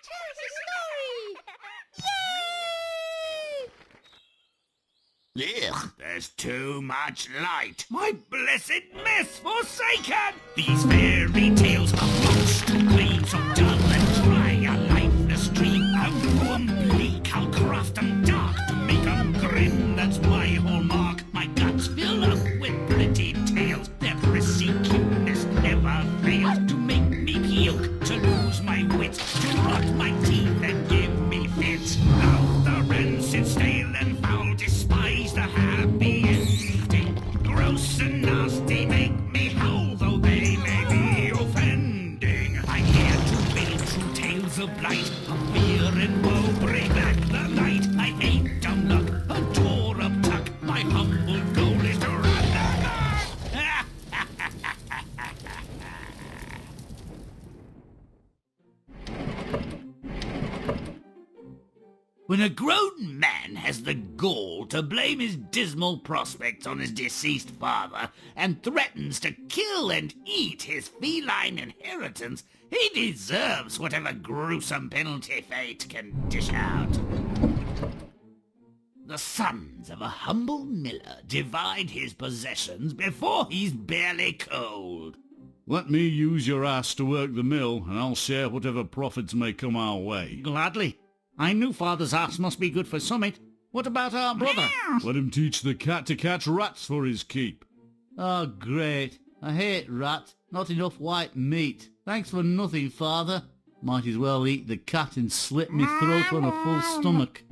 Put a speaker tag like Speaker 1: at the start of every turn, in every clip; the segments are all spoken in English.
Speaker 1: tell us a story! Yay!
Speaker 2: Ugh, there's too much light. My blessed mess forsaken! These fairy tales are lost to green, so dull and dry a lifeless dream. I'll do 'em bleak, I'll craft 'em dark to make 'em grim. That's my hallmark. My guts fill up with pretty tales. Their prissy cuteness never fails to make me puke, to lose my wits, to rot my teeth and give me fits. Now the rancid, stale and foul despise the happy ending. Gross and nasty make me howl, though they may be offending. I'm here to build true tales of light, of fear and woe, bring back the light. I ain't dumb luck, a door up tuck. My humble goal is to run the When a grown man has the gall to blame his dismal prospects on his deceased father and threatens to kill and eat his feline inheritance, he deserves whatever gruesome penalty fate can dish out. The sons of a humble miller divide his possessions before he's barely cold.
Speaker 3: Let me use your ass to work the mill, and I'll share whatever profits may come our way.
Speaker 2: Gladly. I knew father's ass must be good for summit. What about our brother?
Speaker 3: Let him teach the cat to catch rats for his keep.
Speaker 2: Oh, great. I hate rats. Not enough white meat. Thanks for nothing, father. Might as well eat the cat and slit me throat on a full stomach.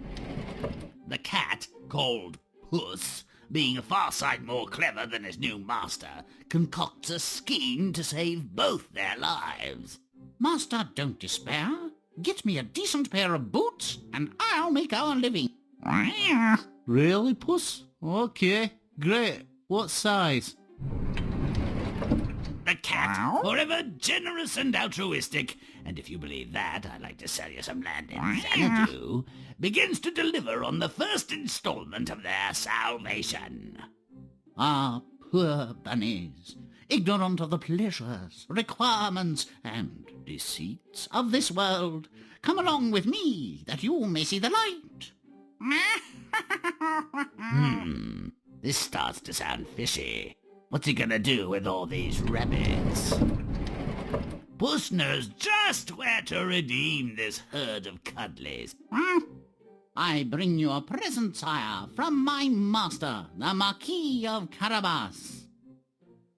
Speaker 2: The cat, called Puss, being a far sight more clever than his new master, concocts a scheme to save both their lives.
Speaker 1: Master, don't despair. Get me a decent pair of boots, and I'll make our living.
Speaker 2: Really, Puss? Okay, great. What size? The cat, forever generous and altruistic, and if you believe that, I'd like to sell you some land in Xanadu, begins to deliver on the first installment of their salvation.
Speaker 1: Ah, poor bunnies, ignorant of the pleasures, requirements, and deceits of this world. Come along with me, that you may see the light.
Speaker 2: This starts to sound fishy. What's he gonna do with all these rabbits? Puss knows just where to redeem this herd of cuddlies.
Speaker 1: I bring you a present, sire, from my master, the Marquis of Carabas.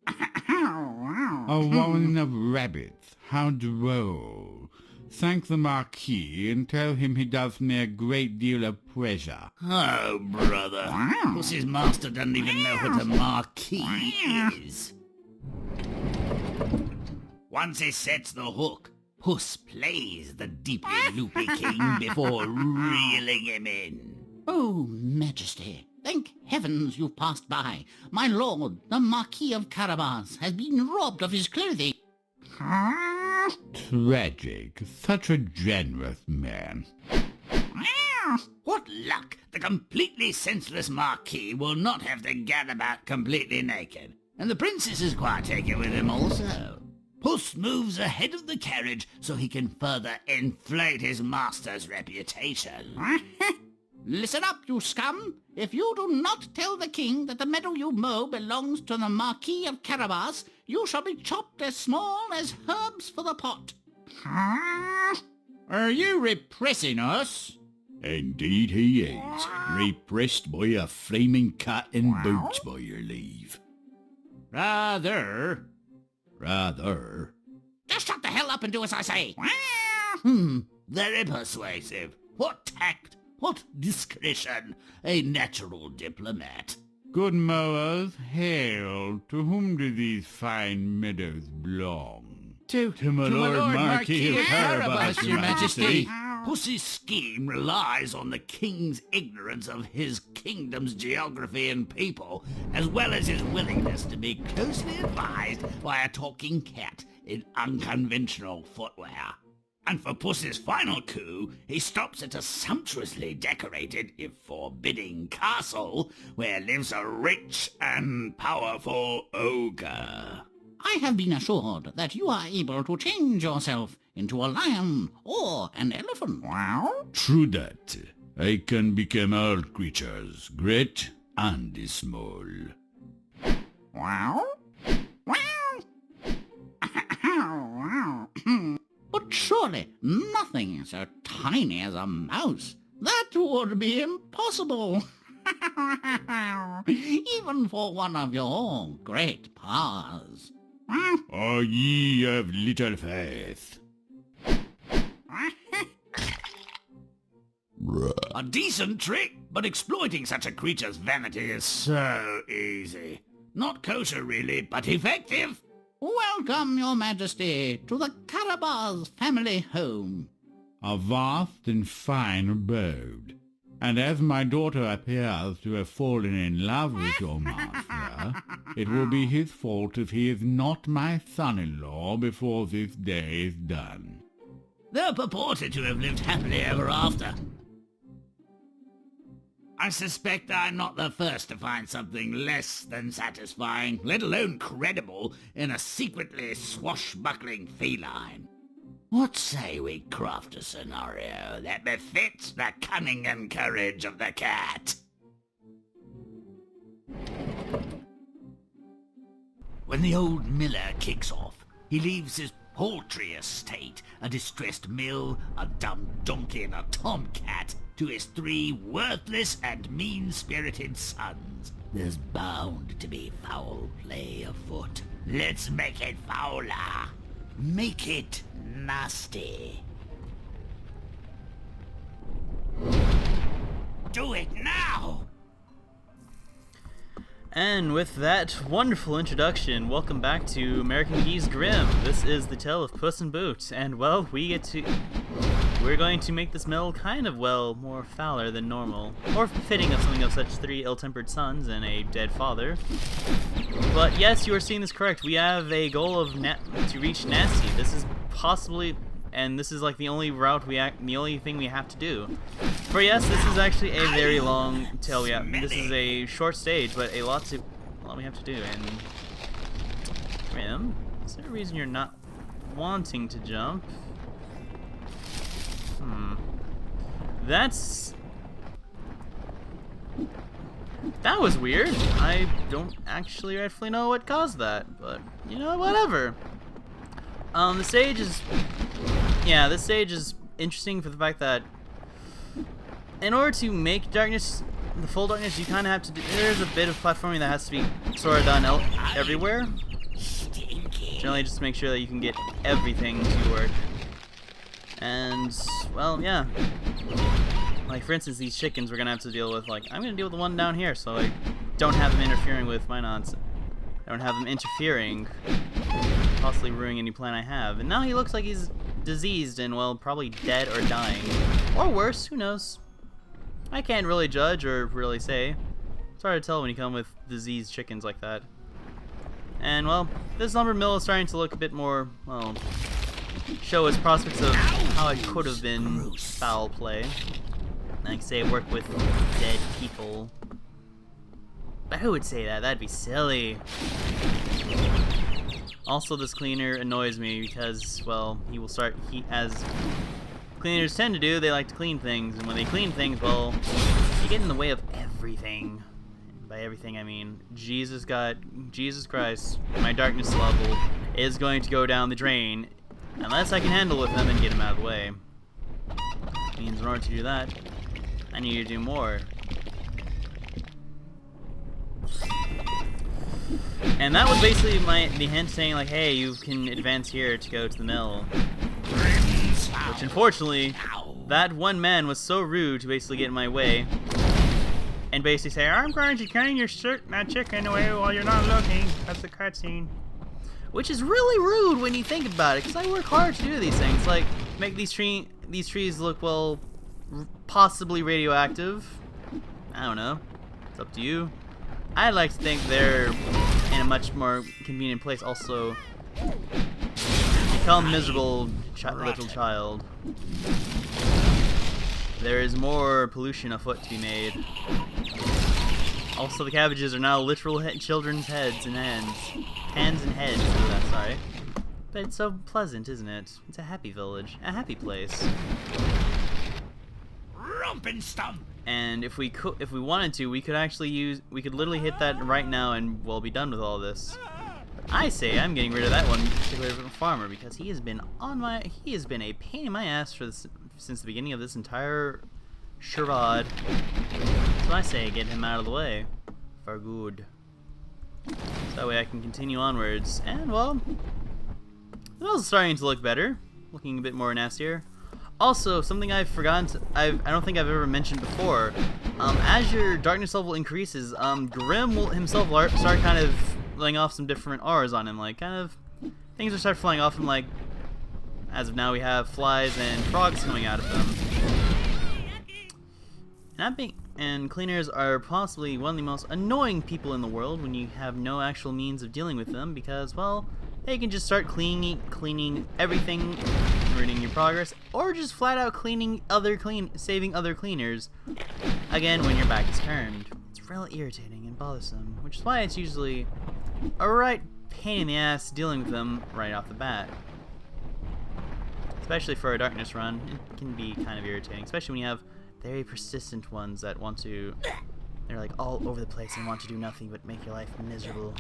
Speaker 4: A warren of rabbits, how droll. Thank the Marquis and tell him he does me a great deal of pleasure.
Speaker 2: Oh, brother. Puss's master doesn't even know what a marquis is. Once he sets the hook, Puss plays the deeply loopy king before reeling him in.
Speaker 1: Oh, Majesty, thank heavens you've passed by. My lord, the Marquis of Carabas, has been robbed of his clothing.
Speaker 4: Tragic. Such a generous man.
Speaker 2: What luck! The completely senseless Marquis will not have to gadabout completely naked, and the princess is quite taken with him also. Puss moves ahead of the carriage so he can further inflate his master's reputation.
Speaker 1: Listen up, you scum! If you do not tell the king that the meadow you mow belongs to the Marquis of Carabas, you shall be chopped as small as herbs for the pot.
Speaker 4: Are you repressing us? Indeed he is. Repressed by a flaming cat in boots, by your leave.
Speaker 2: Rather.
Speaker 1: Just shut the hell up and do as I say.
Speaker 2: Very persuasive. What tact! What discretion! A natural diplomat.
Speaker 4: Good mowers, hail. To whom do these fine meadows belong?
Speaker 2: To
Speaker 4: my lord Marquis of Carabas, your majesty.
Speaker 2: Pussy's scheme relies on the king's ignorance of his kingdom's geography and people, as well as his willingness to be closely advised by a talking cat in unconventional footwear. And for Puss's final coup, he stops at a sumptuously decorated, if forbidding, castle where lives a rich and powerful ogre.
Speaker 1: I have been assured that you are able to change yourself into a lion or an elephant. Wow.
Speaker 3: True that. I can become all creatures, great and small.
Speaker 1: Wow. Wow. But surely nothing so tiny as a mouse. That would be impossible. Even for one of your great paws.
Speaker 3: Oh, ye of little faith.
Speaker 2: A decent trick, but exploiting such a creature's vanity is so easy. Not kosher really, but effective.
Speaker 1: Welcome, Your Majesty, to the Carabas family home.
Speaker 4: A vast and fine abode. And as my daughter appears to have fallen in love with your master, it will be his fault if he is not my son-in-law before this day is done.
Speaker 2: They're purported to have lived happily ever after. I suspect I'm not the first to find something less than satisfying, let alone credible, in a secretly swashbuckling feline. What say we craft a scenario that befits the cunning and courage of the cat? When the old miller kicks off, he leaves his paltry estate, a distressed mill, a dumb donkey and a tomcat, to his 3 worthless and mean-spirited sons. There's bound to be foul play afoot. Let's make it fouler. Make it nasty. Do it now!
Speaker 5: And with that wonderful introduction, welcome back to McGee's Grimm. This is the tale of Puss in Boots, and well, we're going to make this mill kind of, well, more fouler than normal, or fitting of something of such 3 ill-tempered sons and a dead father. But yes, you are seeing this correct. We have a goal of to reach nasty. This is possibly, and this is like the only route the only thing we have to do. For yes, this is actually a very long tale. This is a short stage, but a lot we have to do. And Grimm, is there a reason you're not wanting to jump? That was weird. I don't actually rightfully know what caused that, but you know, whatever. This stage is interesting for the fact that in order to make darkness, the full darkness, you kind of have to do, there's a bit of platforming that has to be sort of done everywhere. Generally just to make sure that you can get everything to work. And, well, yeah. Like, for instance, these chickens we're gonna have to deal with, like, I'm gonna deal with the one down here, so I don't have them interfering with my nonsense. I don't have them interfering, possibly ruining any plan I have. And now he looks like he's diseased and, well, probably dead or dying. Or worse, who knows? I can't really judge or really say. It's hard to tell when you come with diseased chickens like that. And, well, this lumber mill is starting to look a bit more, well, show its prospects of how it could have been foul play. Like, say, work with dead people. But who would say that? That'd be silly. Also, this cleaner annoys me because, well, as cleaners tend to do, they like to clean things. And when they clean things, well, they get in the way of everything. And by everything, I mean Jesus Christ, my darkness level is going to go down the drain unless I can handle with them and get him out of the way. Means in order to do that, I need to do more. And that was basically the hint saying, like, hey, you can advance here to go to the mill. Which, unfortunately, that one man was so rude to basically get in my way. And basically say, I'm going to carry your chicken away while you're not looking. That's the cutscene. Which is really rude when you think about it, because I work hard to do these things. Like, make these trees look, well, possibly radioactive. I don't know. It's up to you. I'd like to think they're in a much more convenient place. Also, become miserable, little child. There is more pollution afoot to be made. Also, the cabbages are now literal children's heads and hands. Hands and heads, oh, that's sorry. But it's so pleasant, isn't it? It's a happy village. A happy place.
Speaker 2: Rumpenstump!
Speaker 5: And if we wanted to, we could literally hit that right now and we'll be done with all this. I say I'm getting rid of that one particular farmer because he has been a pain in my ass since the beginning of this entire charade. So I say get him out of the way for good. So that way I can continue onwards. And well, the bill's starting to look better, looking a bit more nastier. Also, something I've forgotten, I don't think I've ever mentioned before. As your darkness level increases, Grimm will himself start kind of letting off some different auras on him, like kind of things will start flying off him. Like as of now, we have flies and frogs coming out of them. And cleaners are possibly one of the most annoying people in the world when you have no actual means of dealing with them, because well, they can just start cleaning everything, ruining your progress, or just flat out saving other cleaners. Again, when your back is turned, it's real irritating and bothersome, which is why it's usually a right pain in the ass dealing with them right off the bat. Especially for a darkness run, it can be kind of irritating, especially when you have very persistent ones that they're like all over the place and want to do nothing but make your life miserable.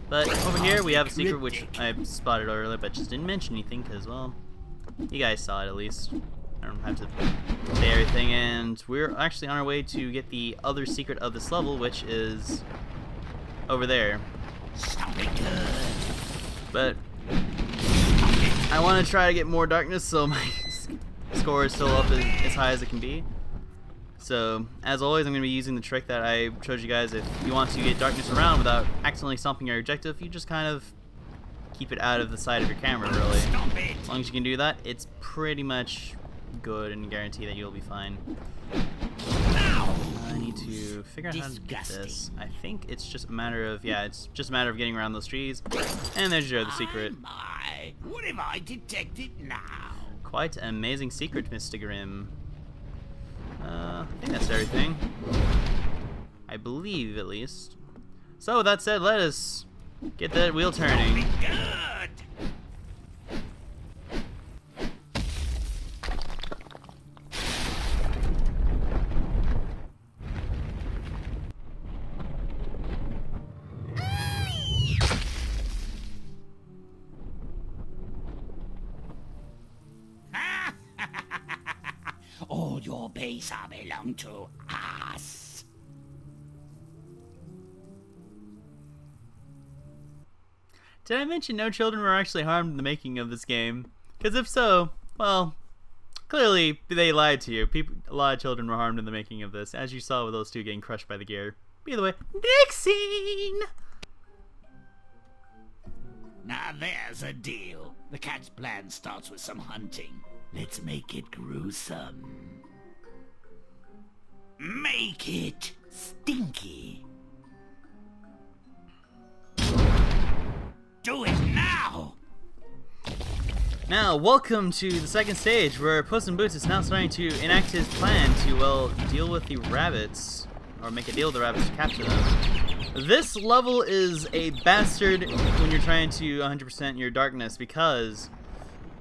Speaker 5: But over here we have a secret which I spotted earlier but just didn't mention anything because, well, you guys saw it at least. I don't have to say everything, and we're actually on our way to get the other secret of this level, which is over there. But I want to try to get more darkness so my score is still up as high as it can be. So, as always, I'm going to be using the trick that I showed you guys. If you want to get darkness around without accidentally stomping your objective, you just kind of keep it out of the side of your camera, really. As long as you can do that, it's pretty much good and guarantee that you'll be fine. I need to figure out how to get this. I think it's just a matter of, getting around those trees. And there's your other secret.
Speaker 2: What have I detected now?
Speaker 5: Quite an amazing secret, Mr. Grimm. I think that's everything. I believe, at least. So, with that said, let us get that wheel turning.
Speaker 2: Good. All your base belong to us.
Speaker 5: Did I mention no children were actually harmed in the making of this game? Because if so, well, clearly they lied to you. A lot of children were harmed in the making of this, as you saw with those two getting crushed by the gear. Either way, next scene!
Speaker 2: Now there's a deal. The cat's plan starts with some hunting. Let's make it gruesome. Make it stinky. Do it now!
Speaker 5: Now, welcome to the second stage, where Puss in Boots is now starting to enact his plan to, well, deal with the rabbits, or make a deal with the rabbits to capture them. This level is a bastard when you're trying to 100% your darkness, because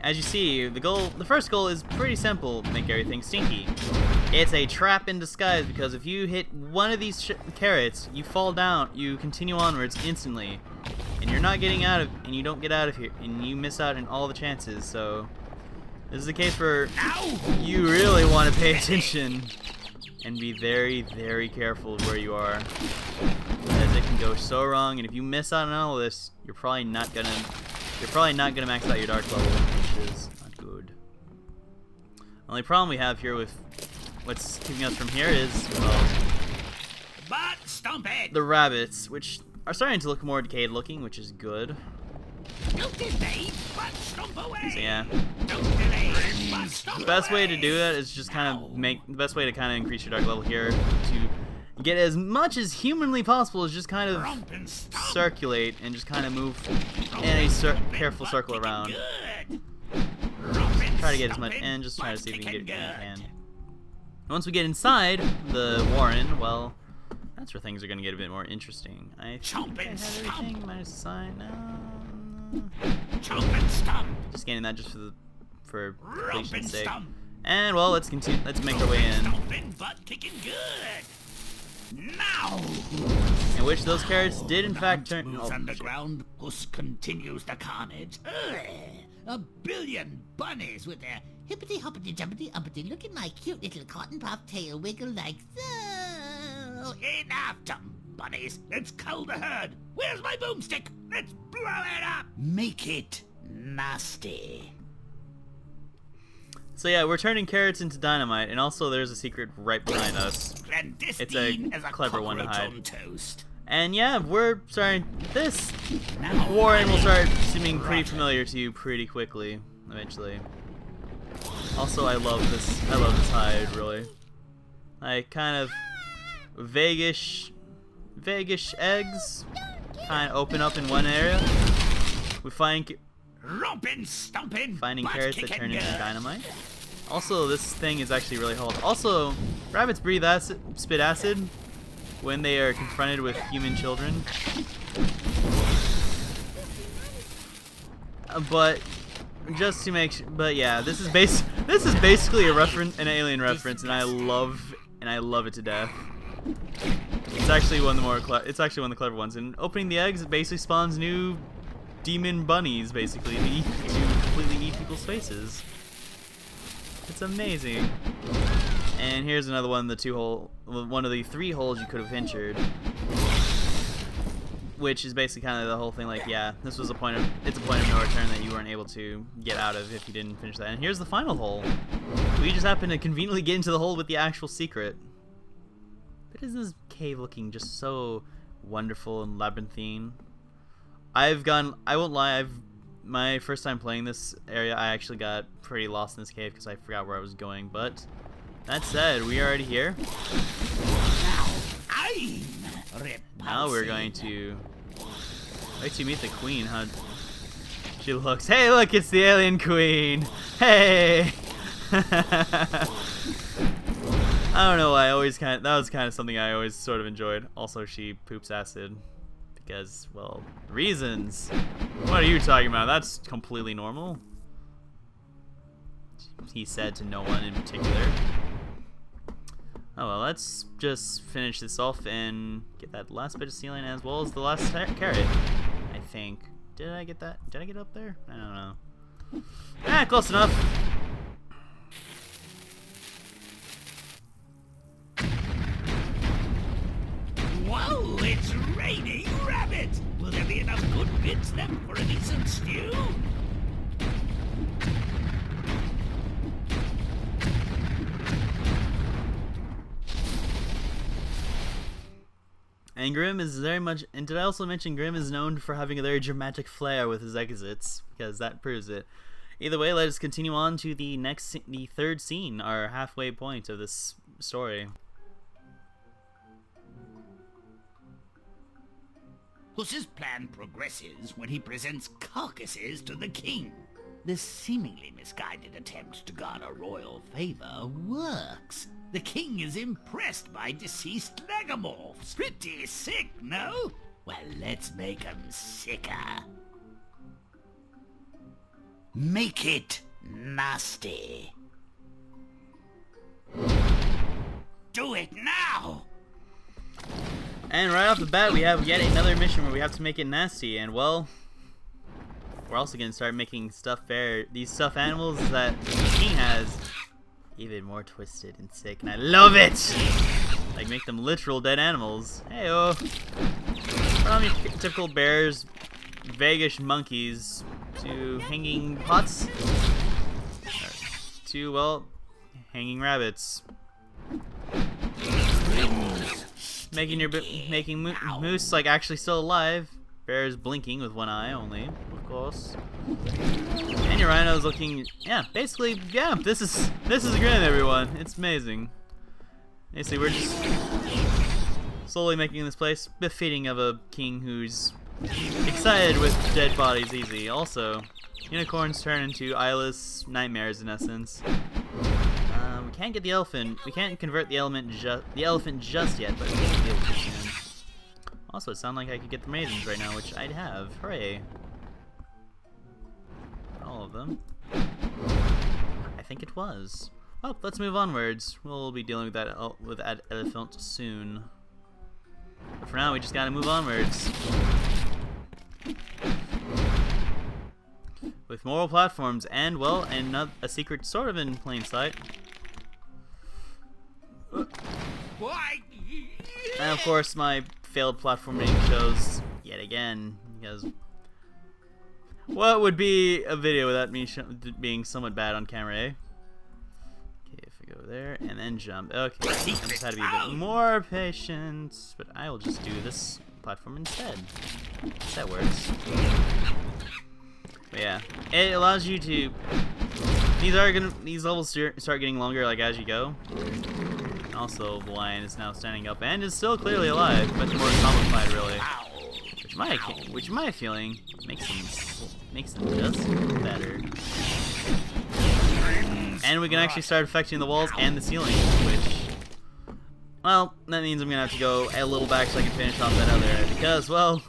Speaker 5: as you see, the first goal is pretty simple: make everything stinky. It's a trap in disguise, because if you hit one of these carrots, you fall down, you continue onwards instantly, and you're not getting out of, and you don't get out of here, and you miss out on all the chances. So this is a case where you really want to pay attention and be very, very careful of where you are, as it can go so wrong. And if you miss out on all of this, you're probably not gonna max out your dark level, which is not good. The only problem we have here with what's keeping us from here is, well,
Speaker 2: But stomp it!
Speaker 5: the rabbits, which are starting to look more decayed looking, which is good.
Speaker 2: Don't delay, but stomp away!
Speaker 5: So yeah,
Speaker 2: Don't delay, but stomp
Speaker 5: the best way to
Speaker 2: away!
Speaker 5: do that is just kind of the best way to kind of increase your dark level here to get as much as humanly possible is just kind of
Speaker 2: Rump and stomp.
Speaker 5: circulate and just kind of move in a careful circle around.
Speaker 2: Good. Rump and
Speaker 5: Try to get as much,
Speaker 2: stomp
Speaker 5: and just try to see if you can
Speaker 2: kicking
Speaker 5: get what you
Speaker 2: good.
Speaker 5: can. Once we get inside the warren, well, that's where things are going to get a bit more interesting. I think I have everything minus a sign. No.
Speaker 2: Chomp and stomp.
Speaker 5: Just getting that just for
Speaker 2: Rump
Speaker 5: completion's
Speaker 2: and
Speaker 5: sake.
Speaker 2: stomp.
Speaker 5: And well, let's continue. Let's make our way in.
Speaker 2: Stomping, butt kicking good. Now.
Speaker 5: In which those carrots did in fact turn.
Speaker 2: Moves
Speaker 5: Oh, shit.
Speaker 2: underground. Puss continues the carnage. Ugh. A billion bunnies with their
Speaker 1: Hippity hoppity jumpity uppity, look at my cute little cotton puff tail wiggle like so.
Speaker 2: enough, dumb bunnies. Let's cull the herd. Where's my boomstick? Let's blow it up.
Speaker 1: Make it nasty.
Speaker 5: So yeah, we're turning carrots into dynamite, and also there's a secret right behind us.
Speaker 2: Clandestine
Speaker 5: It's a
Speaker 2: as
Speaker 5: clever one to
Speaker 2: cockroach
Speaker 5: hide.
Speaker 2: on toast.
Speaker 5: And yeah, we're starting. This
Speaker 2: Now,
Speaker 5: warren will start seeming pretty familiar to you pretty quickly, eventually. Also, I love this hide, really. Like, kind of vaguish eggs kind of open up in one area. We find
Speaker 2: romping, stomping,
Speaker 5: finding
Speaker 2: butt
Speaker 5: carrots that
Speaker 2: kicking
Speaker 5: turn into
Speaker 2: good.
Speaker 5: dynamite. Also, this thing is actually really hard. Also, rabbits breathe acid, spit acid when they are confronted with human children. But just to make but yeah, this is basically an alien reference, and I love it to death. It's actually one of the clever ones. And opening the eggs, it basically spawns new demon bunnies, basically, to completely eat people's faces. It's amazing. And here's another one, one of the 3 holes you could have ventured. Which is basically kind of the whole thing, like, yeah, it's a point of no return that you weren't able to get out of if you didn't finish that. And here's the final hole. We just happen to conveniently get into the hole with the actual secret. But isn't this cave looking just so wonderful and labyrinthine? I won't lie, my first time playing this area, I actually got pretty lost in this cave because I forgot where I was going. But that said, we are already here. Now we're going to wait to meet the queen. How she looks. Hey, look, it's the alien queen. Hey. I don't know why. That was kind of something I always sort of enjoyed. Also, she poops acid because, well, reasons. What are you talking about? That's completely normal. He said to no one in particular. Oh well, let's just finish this off and get that last bit of ceiling as well as the last carrot, I think. Did I get that? Did I get up there? I don't know. Ah, close enough.
Speaker 2: Whoa, it's raining rabbits! Will there be enough good bits left for a decent stew?
Speaker 5: And Grimm is very much, and did I also mention Grimm is known for having a very dramatic flair with his exits, because that proves it. Either way, let us continue on to the third scene, our halfway point of this story.
Speaker 2: Puss's plan progresses when he presents carcasses to the king. This seemingly misguided attempt to garner royal favor works. The king is impressed by deceased megamorphs. Pretty sick, no? Well, let's make 'em sicker. Make it nasty. Do it now!
Speaker 5: And right off the bat, we have yet another mission where we have to make it nasty, and well, we're also going to start making these stuffed animals that the king has even more twisted and sick, and I love it! Like, make them literal dead animals. Hey-oh! From your typical bears, vaguish monkeys, to hanging pots, to, well, hanging rabbits. Making moose like actually still alive. Bears blinking with one eye only, of course. And your rhino's looking, yeah, basically, yeah, this is Grimm, everyone. It's amazing. Basically, we're just slowly making this place befitting of a king who's excited with dead bodies easy. Also, unicorns turn into eyeless nightmares in essence. We can't get the elephant. We can't convert the elephant just yet, but we can do it soon. Also, it sounded like I could get the maidens right now, which I'd have. Hooray! All of them. I think it was. Well, let's move onwards. We'll be dealing with that elephant soon. But for now, we just gotta move onwards. With more platforms and, well, and a secret sort of in plain sight.
Speaker 2: Why?
Speaker 5: And of course, my failed platforming shows yet again, because what would be a video without me being somewhat bad on camera, eh? Okay, if we go there and then jump. Okay, I just had to be a bit more patient, but I will just do this platform instead. That works. But yeah, it allows you to. These levels start getting longer, like as you go. And also, the lion is now standing up and is still clearly alive, but more zombified, really. Which my feeling makes them just better. And we can actually start affecting the walls and the ceiling, which, well, that means I'm gonna have to go a little back so I can finish off that other, because, well,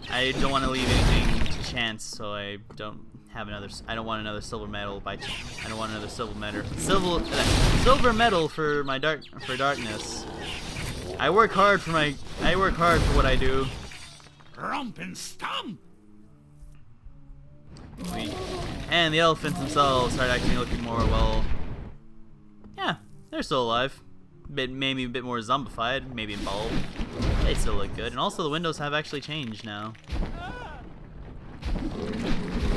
Speaker 5: I don't want to leave anything to chance, so I don't have another. I don't want another silver medal I don't want another silver medal for my darkness. I work hard for what I do.
Speaker 2: Rump and stump.
Speaker 5: And the elephants themselves start actually looking more, well, yeah, they're still alive. Maybe a bit more zombified, maybe involved. They still look good. And also the windows have actually changed now.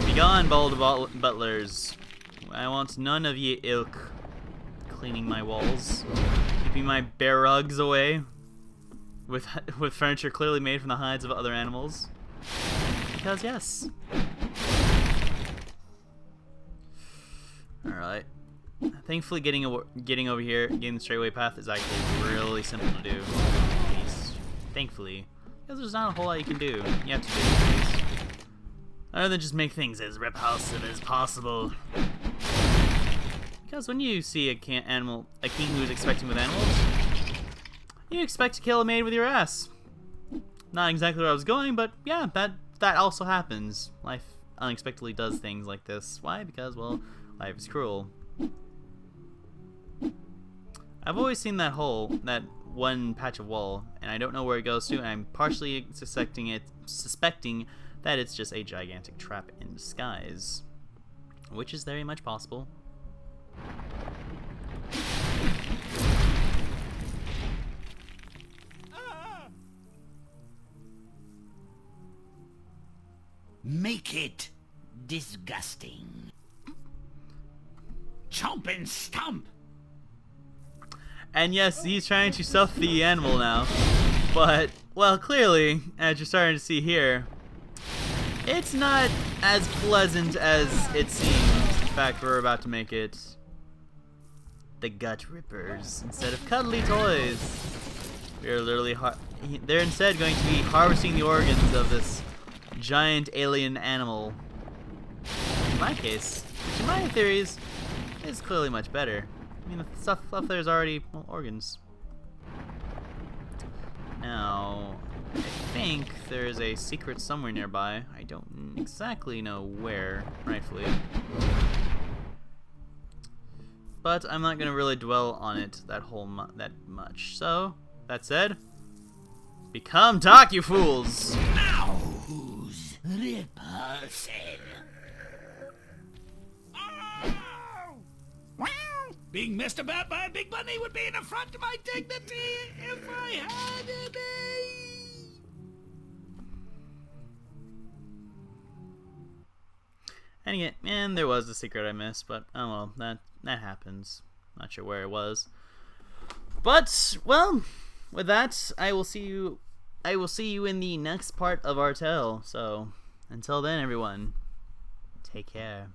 Speaker 5: Begone, bold butlers. I want none of ye ilk cleaning my walls, keeping my bare rugs away, with furniture clearly made from the hides of other animals. Because yes. Alright. Thankfully, getting over here, getting the straightaway path is actually really simple to do. At least, thankfully, because there's not a whole lot you can do. You have to do things, other than just make things as repulsive as possible. Because when you see a king who's expecting with animals, you expect to kill a maid with your ass. Not exactly where I was going, but yeah, that also happens. Life unexpectedly does things like this. Why? Because, well, life is cruel. I've always seen that hole, that one patch of wall, and I don't know where it goes to, and I'm partially suspecting that it's just a gigantic trap in disguise, which is very much possible.
Speaker 2: Make it disgusting. Chomp and stump.
Speaker 5: And yes, he's trying to stuff the animal now. But, well, clearly, as you're starting to see here, it's not as pleasant as it seems. In fact, we're about to make it the gut rippers instead of cuddly toys. We're literally they're instead going to be harvesting the organs of this giant alien animal. In my case, which in my theories is clearly much better. I mean, the stuff up there is already, well, organs. Now, I think there is a secret somewhere nearby. I don't exactly know where, rightfully. But I'm not going to really dwell on it that much. So, that said, become dark, you fools!
Speaker 2: Now who's repulsive? Being messed about by a big bunny would be an affront to my dignity if I had any.
Speaker 5: And there was a secret I missed, but oh well, that happens. Not sure where it was. But well, with that, I will see you in the next part of our tale. So until then, everyone, take care.